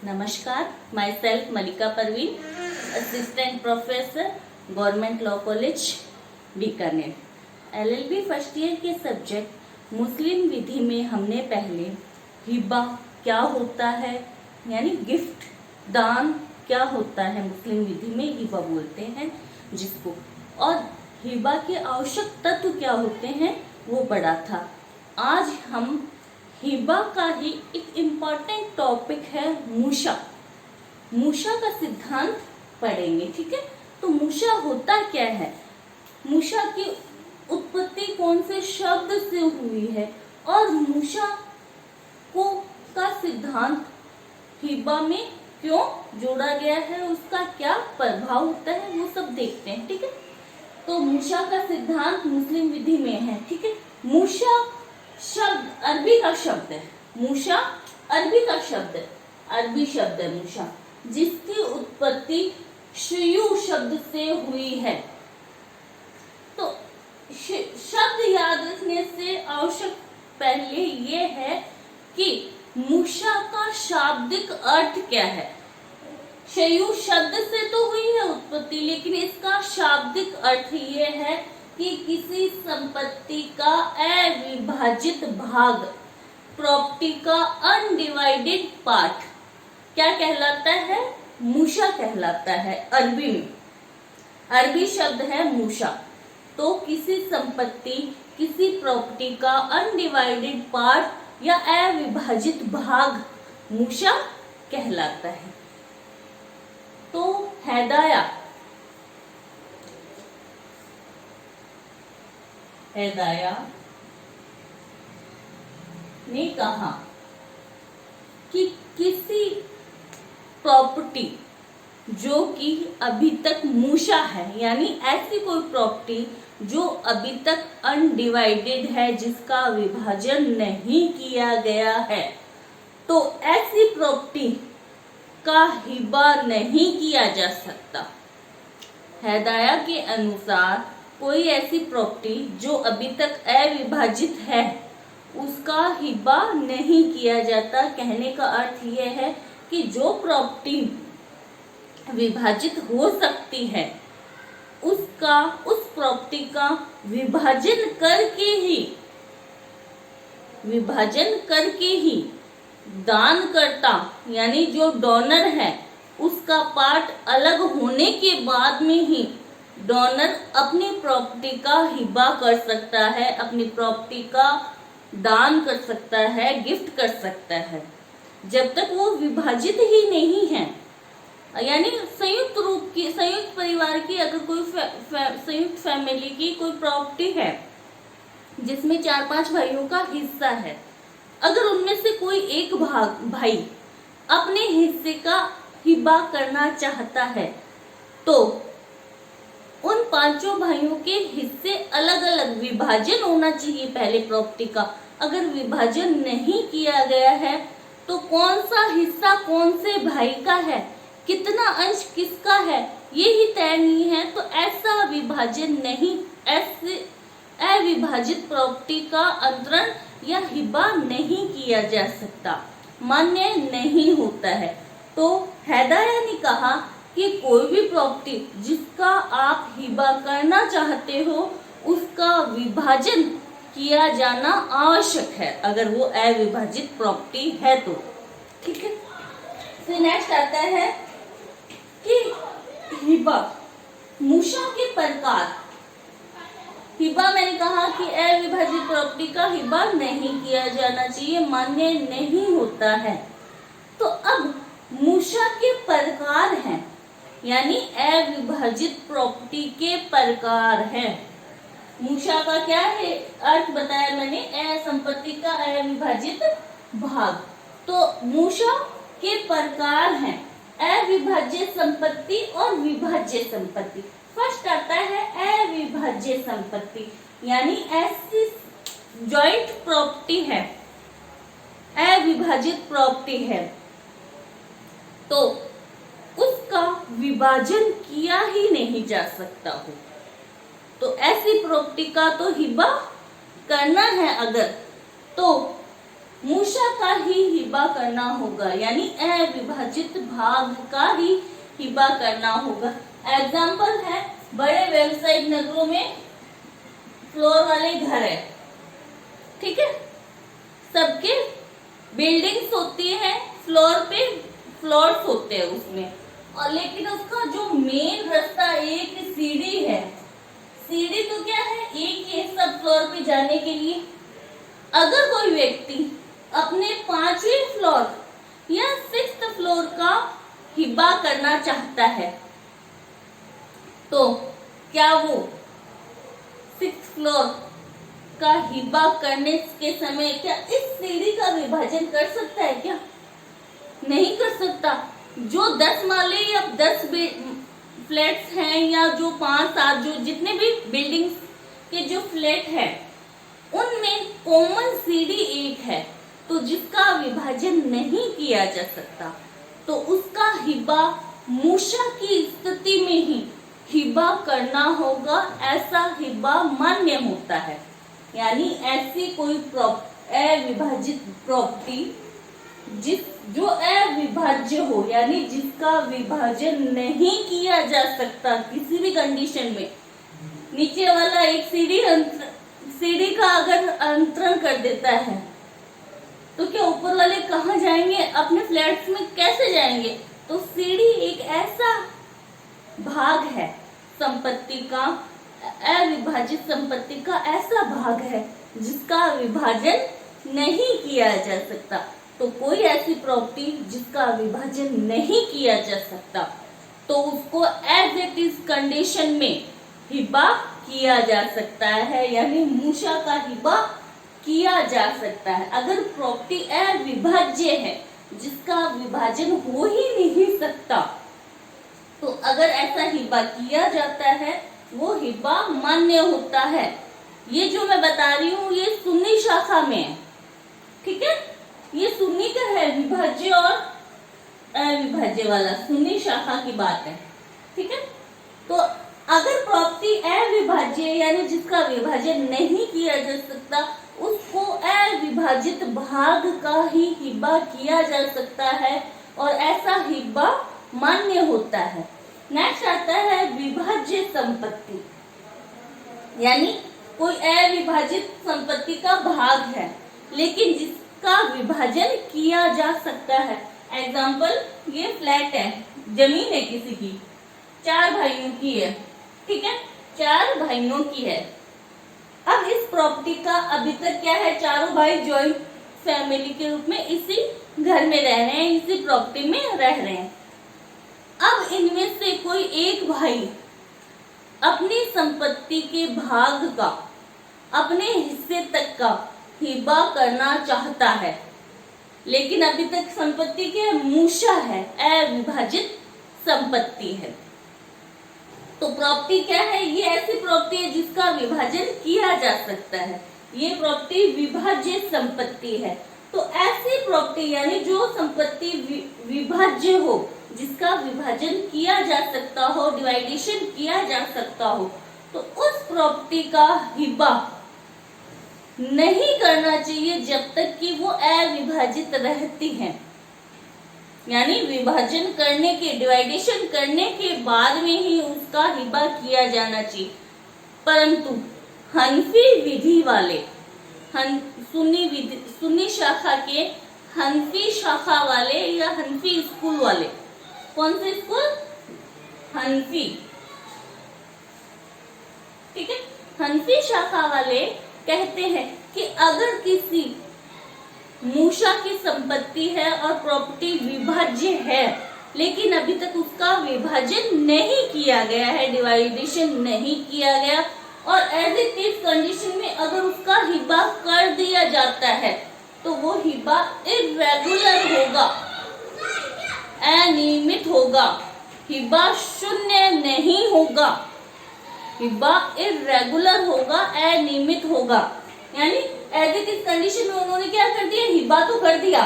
नमस्कार, myself Malika Parveen, assistant professor, government law college Bikaner. LLB first year के subject Muslim विधि में हमने पहले हिबा क्या होता है यानी गिफ्ट दान क्या होता है, मुस्लिम विधि में हिबा बोलते हैं जिसको, और हिबा के आवश्यक तत्व क्या होते हैं वो पढ़ा था। आज हम हिबा का ही एक इम्पॉर्टेंट टॉपिक है मूशा का सिद्धांत पढ़ेंगे। ठीक है, तो मूशा होता क्या है, मूशा की उत्पत्ति कौन से शब्द से हुई है और मूशा को का सिद्धांत हिबा में क्यों जोड़ा गया है, उसका क्या प्रभाव होता है, वो सब देखते हैं। ठीक है, तो मूशा का सिद्धांत मुस्लिम विधि में है। ठीक है, मूशा शब्द अरबी का शब्द है, मूशा अरबी का शब्द है, अरबी शब्द है मूशा, जिसकी उत्पत्ति शयू शब्द से हुई है। तो शब्द याद रखने से आवश्यक पहले ये है कि मूशा का शाब्दिक अर्थ क्या है। शयू शब्द से तो हुई है उत्पत्ति, लेकिन इसका शाब्दिक अर्थ ये है कि किसी संपत्ति का अविभाजित भाग, प्रॉपर्टी का अनडिवाइडेड पार्ट क्या कहलाता है, मूशा कहलाता है। अरबी में अरबी शब्द है मूशा, तो किसी संपत्ति किसी प्रॉपर्टी का अनडिवाइडेड पार्ट या अविभाजित भाग मूशा कहलाता है। तो हैदाया ने कहा कि किसी प्रॉपर्टी जो कि अभी तक मूशा है, यानी ऐसी कोई प्रॉपर्टी जो अभी तक अनडिवाइडेड है, जिसका विभाजन नहीं किया गया है, तो ऐसी प्रॉपर्टी का हिबा नहीं किया जा सकता। हैदाया के अनुसार कोई ऐसी प्रॉपर्टी जो अभी तक अविभाजित है उसका हिबा नहीं किया जाता। कहने का अर्थ यह है कि जो प्रॉपर्टी विभाजित हो सकती है उस प्रॉपर्टी का विभाजन करके ही दानकर्ता यानी जो डोनर है उसका पार्ट अलग होने के बाद में ही डोनर अपनी प्रॉपर्टी का हिबा कर सकता है, अपनी प्रॉपर्टी का दान कर सकता है, गिफ्ट कर सकता है। जब तक वो विभाजित ही नहीं है, यानी संयुक्त परिवार की अगर कोई संयुक्त फैमिली की कोई प्रॉपर्टी है जिसमें 4-5 भाइयों का हिस्सा है, अगर उनमें से कोई एक भाई अपने हिस्से का हिबा करना चाहता है तो उन 5 भाइयों के हिस्से अलग अलग विभाजन होना चाहिए पहले प्रॉपर्टी का। अगर विभाजन नहीं किया गया है तो कौन सा हिस्सा कौन से भाई का है, कितना अंश किसका है, ये ही तय नहीं है, तो ऐसा विभाजन नहीं, ऐसे अविभाजित प्रॉपर्टी का अंतरण या हिबा नहीं किया जा सकता, मान्य नहीं होता है। तो हैदाया ने कहा कि कोई भी प्रॉपर्टी जिसका आप हिबा करना चाहते हो उसका विभाजन किया जाना आवश्यक है, अगर वो अविभाजित प्रॉपर्टी है तो। ठीक है, फिर नेक्स्ट आता है कि हिबा मूशा के प्रकार। हिबा मैंने कहा कि अविभाजित प्रॉपर्टी का हिबा नहीं किया जाना चाहिए, मान्य नहीं होता है। तो अब मूशा के प्रकार हैं, यानी अविभाजित प्रॉपर्टी के प्रकार हैं। मूशा का क्या है अर्थ बताया मैंने, संपत्ति का अविभाजित भाग। तो मूशा के प्रकार हैं अविभाज्य संपत्ति और विभाज्य संपत्ति। फर्स्ट आता है अविभाज्य संपत्ति, यानी ऐसी जॉइंट प्रॉपर्टी है, अविभाजित प्रॉपर्टी है, तो उसका विभाजन किया ही नहीं जा सकता हो, तो ऐसी प्रॉपर्टी का तो हिबा करना है अगर, तो मूषा का ही हिबा करना होगा, यानी अविभाजित भाग का ही हिबा करना होगा। एग्जाम्पल है, बड़े व्यावसायिक नगरों में फ्लोर वाले घर है, ठीक है, सबके बिल्डिंग्स होती है, फ्लोर पे फ्लोर्स होते हैं उसमें, और लेकिन उसका जो मेन रास्ता एक सीढ़ी है। सीढ़ी तो क्या है, एक ही सब फ्लोर पे जाने के लिए। अगर कोई व्यक्ति अपने 5वें फ्लोर या 6th फ्लोर का हिबा करना चाहता है, तो क्या वो 6th फ्लोर का हिबा करने के समय क्या इस सीढ़ी का विभाजन कर सकता है? क्या नहीं कर सकता। जो 10 माले या 10 फ्लैट्स हैं, या जो 5-7 जो जितने भी बिल्डिंग्स के जो फ्लैट है, उनमें कॉमन सीढ़ी एक है, तो जिसका विभाजन नहीं किया जा सकता, तो उसका हिबा मूषा की स्थिति में ही हिबा करना होगा। ऐसा हिबा मान्य होता है, यानी ऐसी कोई अविभाजित प्रॉपर्टी जो अविभाज्य हो, यानी जिसका विभाजन नहीं किया जा सकता किसी भी कंडीशन में। नीचे वाला एक सीढ़ी का अगर अंतरण कर देता है, तो क्या ऊपर वाले कहाँ जाएंगे? अपने फ्लैट्स में कैसे जाएंगे? तो सीढ़ी एक ऐसा भाग है संपत्ति का, अविभाजित संपत्ति का ऐसा भाग है जिसका विभाजन नहीं किया जा सकता। तो कोई ऐसी प्रॉपर्टी जिसका विभाजन नहीं किया जा सकता, तो उसको एज इट इज कंडीशन में हिबा किया जा सकता है, यानी मूषा का हिबा किया जा सकता है। अगर प्रॉपर्टी अविभाज्य है, जिसका विभाजन हो ही नहीं सकता, तो अगर ऐसा हिबा किया जाता है, वो हिबा मान्य होता है। ये जो मैं बता रही हूँ, ये सुन्नी शाखा में है, ठीक है, ये सुन्नी का है, विभाज्य और अविभाज्य वाला सुन्नी शाखा की बात है, ठीक है। तो अगर प्रॉपर्टी अविभाज्य यानी जिसका विभाजन नहीं किया जा सकता, उसको अविभाजित भाग का ही हिबा किया जा सकता है, और ऐसा हिबा मान्य होता है। नेक्स्ट आता है विभाज्य संपत्ति, यानी कोई अविभाजित संपत्ति का भाग है, लेकिन जिसका विभाजन किया जा सकता है। एग्जाम्पल, ये फ्लैट है, जमीन है किसी की, 4 भाइयों की है, ठीक है, 4 भाइयों की है। अब इस प्रॉपर्टी का अभी तक क्या है, चारों भाई जॉइंट फैमिली के रूप में इसी घर में रह रहे हैं, इसी प्रॉपर्टी में रह रहे हैं। अब इनमें से कोई एक भाई अपनी संपत्ति के भाग का, अपने हिस्से तक का हिबा करना चाहता है, लेकिन अभी तक संपत्ति क्या मूषा है, अविभाजित संपत्ति है। तो प्रॉपर्टी क्या है, ये ऐसी प्रॉपर्टी है जिसका विभाजन किया जा सकता है, ये प्रॉपर्टी विभाज्य संपत्ति है। तो ऐसी प्रॉपर्टी यानी जो संपत्ति विभाज्य हो, जिसका विभाजन किया जा सकता हो, डिवाइडेशन किया जा सकता हो, तो उस प्रॉपर्टी का हिबा नहीं करना चाहिए जब तक कि वो अविभाजित रहती है, यानी विभाजन करने के, डिवाइडेशन करने के बाद में ही उसका हिबा किया जाना चाहिए। परंतु हनफी विधि वाले, सुन्नी शाखा के हनफी शाखा वाले या हनफी स्कूल वाले, कौन से स्कूल, हनफी, ठीक है, हनफी शाखा वाले कहते हैं कि अगर किसी मूषा की संपत्ति है और प्रॉपर्टी विभाज्य है, लेकिन अभी तक उसका विभाजन नहीं किया गया है, डिवाइडेशन नहीं किया गया, और एज इट इज कंडीशन में अगर उसका हिबा कर दिया जाता है, तो वो हिबा इर्रेगुलर होगा, अनियमित होगा, हिबा शून्य नहीं होगा, हिबा इर्रेगुलर होगा, अनियमित होगा। यानी एज इट इज कंडीशन में उन्होंने क्या कर दिया, हिबा तो कर दिया,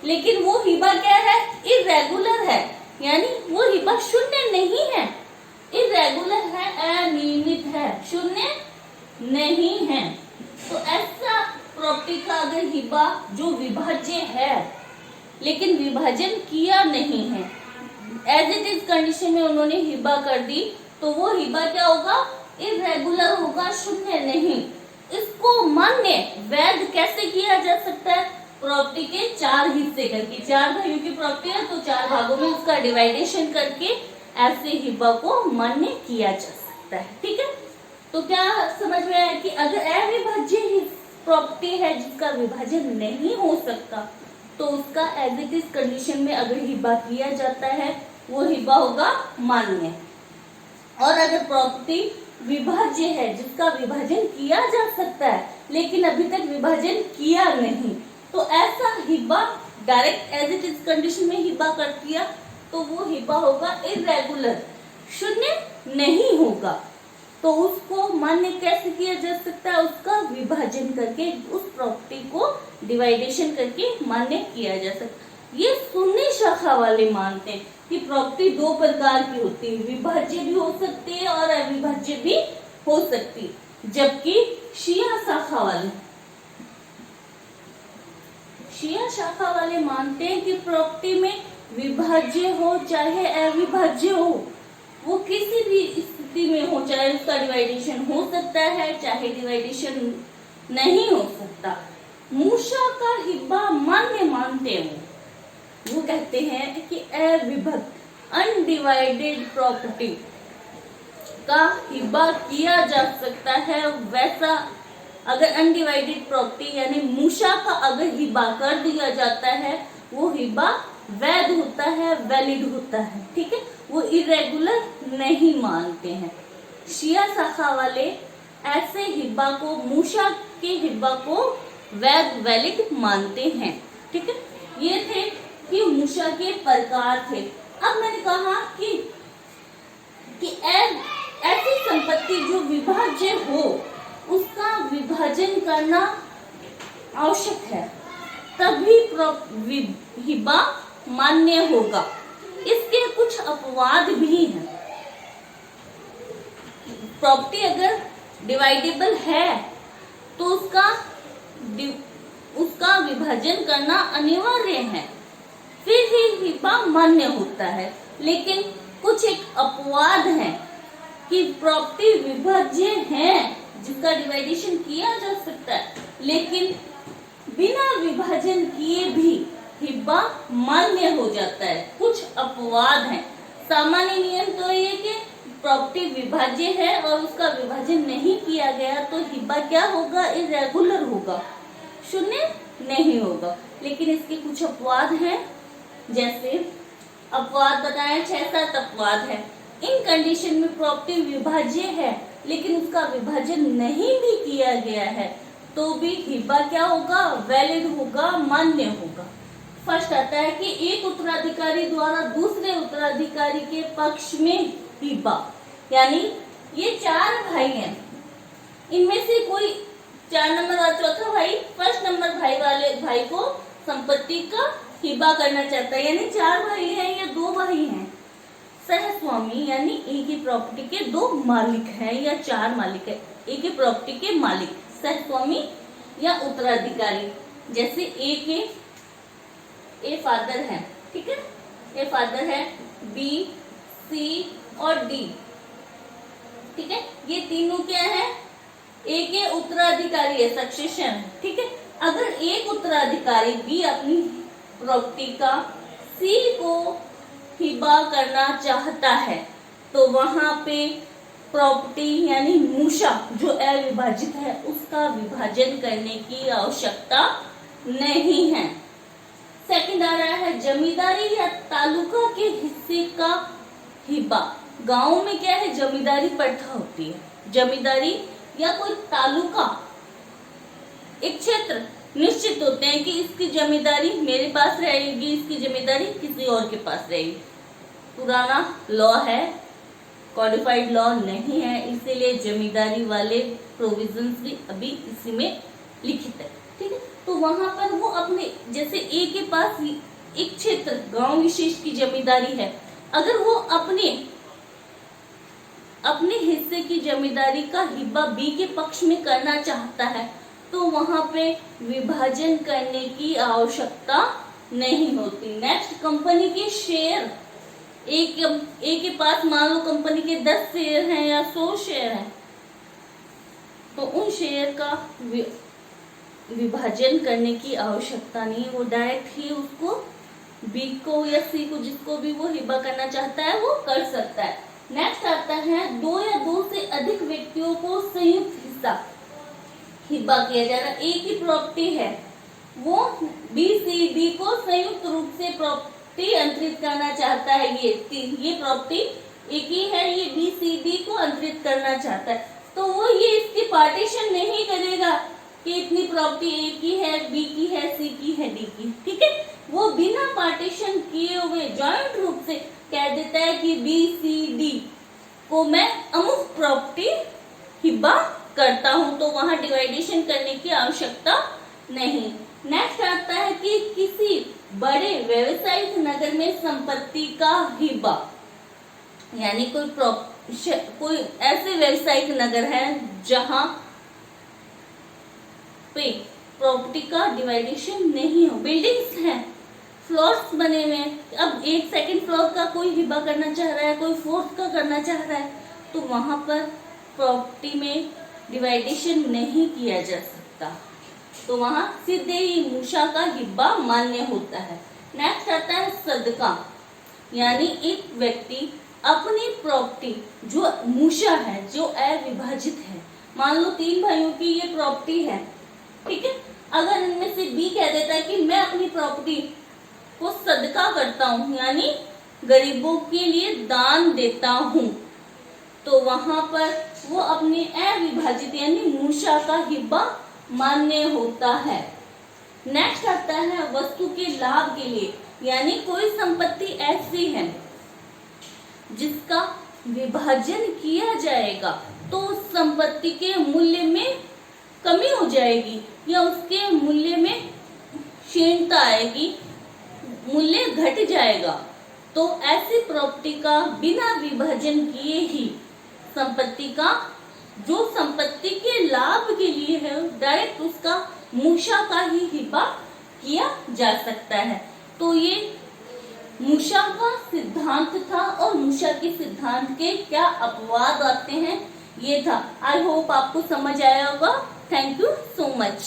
लेकिन वो हिबा क्या है, इर्रेगुलर है, यानी वो हिबा शून्य नहीं है, इर्रेगुलर है, अनियमित है, शून्य नहीं है। तो ऐसा प्रॉपर्टी का अगर हिबा जो विभाज्य है लेकिन विभाजन किया नहीं है, एज इट इज कंडीशन में उन्होंने हिबा कर दी, तो वो हिबा क्या होगा, इरेगुलर होगा, शून्य नहीं। इसको मान्य वैध कैसे किया जा सकता है, प्रॉपर्टी के 4 हिस्से करके, 4 भाइयों की प्रॉपर्टी है तो 4 भागों में उसका डिवाइडेशन करके ऐसे हिबा को मान्य किया जा सकता है। ठीक है, तो क्या समझ में आया कि अगर अविभाज्य प्रॉपर्टी है जिसका विभाजन नहीं हो सकता तो उसका एज इट इज कंडीशन में अगर हिबा किया जाता है वो हिबा होगा मान्य। और अगर प्रॉपर्टी विभाज्य है जिसका विभाजन किया जा सकता है लेकिन अभी तक विभाजन किया नहीं, तो ऐसा हिबा direct as it is condition में हिबा कर दिया तो वो हिबा होगा इरेगुलर, शून्य नहीं होगा। तो उसको मान्य कैसे किया जा सकता है, उसका विभाजन करके, उस प्रॉपर्टी को डिवाइडेशन करके मान्य किया जा सकता है। ये शून्य शाखा वाले मानते हैं कि प्रॉपर्टी 2 प्रकार की होती है, विभाज्य भी हो सकती है और अविभाज्य भी हो सकती है, जबकि शिया शाखा वाले मानते हैं कि प्रॉपर्टी में विभाज्य हो चाहे अविभाज्य हो, वो किसी भी स्थिति में हो, चाहे उसका डिवाइडेशन हो सकता है चाहे डिवाइडेशन नहीं हो सकता, मूषा का हिब्बा मान्य मानते हैं। वो कहते हैं कि अविभक्त अनडिवाइडेड प्रॉपर्टी का हिब्बा किया जा सकता है, वैसा अगर अनडिवाइडेड प्रॉपर्टी यानी मूषा का अगर हिब्बा कर दिया जाता है वो हिब्बा वैध होता है, वैलिड होता है। ठीक है, वो इरेगुलर नहीं मानते हैं। शिया शाखा वाले ऐसे हिब्बा को, मूषा के हिब्बा को वैध वैलिड मानते हैं। ठीक है, ये थे कि मूषा के प्रकार थे। अब मैंने कहा कि ऐसी संपत्ति जो विभाज्य हो उसका विभाजन करना आवश्यक है, तभी हिब्बा मान्य होगा। इसके कुछ अपवाद भी हैं। प्रॉपर्टी अगर डिवाइडेबल है तो उसका विभाजन करना अनिवार्य है, फिर ही हिब्बा मान्य होता है। लेकिन कुछ एक अपवाद है कि प्रॉपर्टी विभाज्य है जिसका डिवाइडेशन किया जा सकता है, लेकिन बिना विभाजन किए भी हिब्बा मान्य हो जाता है। कुछ अपवाद हैं। सामान्य नियम तो ये कि प्रॉपर्टी विभाज्य है और उसका विभाजन नहीं किया गया तो हिब्बा क्या होगा, इरेगुलर होगा, शून्य नहीं होगा। लेकिन इसके कुछ अपवाद हैं, जैसे अपवाद बताएं 6-7 अपवाद है। इन कंडीशन में प्रॉपर्टी विभाज्य है लेकिन उसका विभाजन नहीं भी किया गया है तो भी हिब्बा क्या होगा, वैलिड होगा, मान्य होगा। फर्स्ट आता है कि एक उत्तराधिकारी द्वारा दूसरे उत्तराधिकारी के पक्ष में हिब्बा, यानी ये 4 भाई हैं, इनमें से कोई 4 नंबर और चौथा भाई फर्स्ट नंबर भाई को संपत्ति का हिब्बा करना चाहता है, यानी 4 भाई हैं या 2 भाई हैं। सहस्वामी यानी एक ही प्रॉपर्टी के 2 मालिक हैं या 4 मालिक है, एक ही प्रॉपर्टी के मालिक सहस्वामी या उत्तराधिकारी। जैसे ए फादर है, ठीक है, ए फादर है, बी, सी और डी, ठीक है, ये तीनों क्या है, ए के उत्तराधिकारी है, सक्सेशन। ठीक है, अगर एक उत्तराधिकारी बी अपनी प्रॉपर्टी का सी को हिबा करना चाहता है तो वहां पे प्रॉपर्टी यानी मूषा जो अविभाजित है उसका विभाजन करने की आवश्यकता नहीं है। सेकंड आ रहा है जमींदारी या तालुका के हिस्से का हिबा। गांव में क्या है, जमींदारी प्रथा होती है। जमींदारी या कोई तालुका, एक क्षेत्र निश्चित होते हैं कि इसकी जमींदारी मेरे पास रहेगी, इसकी जमींदारी किसी और के पास रहेगी। पुराना लॉ है, कॉडिफाइड लॉ नहीं है, इसीलिए जमींदारी वाले प्रोविजंस भी अभी इसी में लिखित है। ठीक है, तो वहां पर वो अपने, जैसे ए के पास एक क्षेत्र गांव विशेष की जमींदारी है, अगर वो अपने हिस्से की जमींदारी का हिब्बा बी के पक्ष में करना चाहता है तो तो वहां पे विभाजन करने की आवश्यकता नहीं होती। नेक्स्ट, कंपनी के शेयर, एक के पास मान लो कंपनी के 10 शेयर हैं या 100 शेयर हैं, तो उन शेयर का विभाजन करने की आवश्यकता नहीं, वो डायरेक्ट ही उसको बी को या सी को, जिसको भी वो हिब्बा करना चाहता है वो कर सकता है। नेक्स्ट आता है, 2 या 2 से अधिक व्यक्तियों को संयुक्त हिस्सा हिब्बा किया जा रहा है। एक ही प्रॉपर्टी है, वो बी सी डी को संयुक्त रूप से प्रॉपर्टी अंतरित करना चाहता है। ये प्रॉपर्टी एक ही है, ये बी सी डी को अंतरित करना चाहता है, तो वो ये इसकी पार्टीशन नहीं करेगा कि इतनी प्रॉपर्टी ए की है, बी की है, सी की है, डी की, ठीक है। वो बिना पार्टीशन किए हुए जॉइंट रूप से कह देता है कि बी सी डी को मैं अमुक प्रॉपर्टी हिब्बा करता हूं, तो वहां डिवाइडेशन करने की आवश्यकता नहीं। नेक्स्ट आता है कि किसी बड़े व्यवसायिक नगर में संपत्ति का हिब्बा, यानी कोई ऐसे व्यवसायिक नगर है जहां पे प्रॉपर्टी का डिवाइडेशन नहीं हो, बिल्डिंग्स हैं, फ्लोर्स बने हुए हैं, अब एक सेकंड फ्लोर का कोई हिब्बा करना चाह रहा है, कोई फोर्थ का करना चाह रहा है, तो वहां पर प्रॉपर्टी में डिवाइडेशन नहीं किया जा सकता, तो वहां सीधे ही मूषा का हिब्बा मान्य होता है। नेक्स्ट आता है सदका, यानी एक व्यक्ति अपनी प्रॉपर्टी जो मूषा है, जो अविभाजित है, मान लो 3 भाइयों की ये प्रॉपर्टी है, ठीक है, अगर इनमें से बी कह देता है कि मैं अपनी प्रॉपर्टी को सदका करता हूं, यानी गरीबों के लिए दान देता हूं, तो वहां पर वो अपने अविभाजित यानी मूषा का हिब्बा मान्य होता है। नेक्स्ट आता है वस्तु के लाभ के लिए, यानी कोई संपत्ति ऐसी है जिसका विभाजन किया जाएगा तो उस संपत्ति के मूल्य में कमी हो जाएगी या उसके मूल्य में क्षीणता आएगी, मूल्य घट जाएगा, तो ऐसी प्रॉपर्टी का बिना विभाजन किए ही संपत्ति का, जो संपत्ति के लाभ के लिए है, डायरेक्ट उसका मूषा का ही हिब्बा किया जा सकता है। तो ये मूषा का सिद्धांत था और मूषा के सिद्धांत के क्या अपवाद आते हैं ये था। आई होप आपको समझ आया होगा। Thank you so much.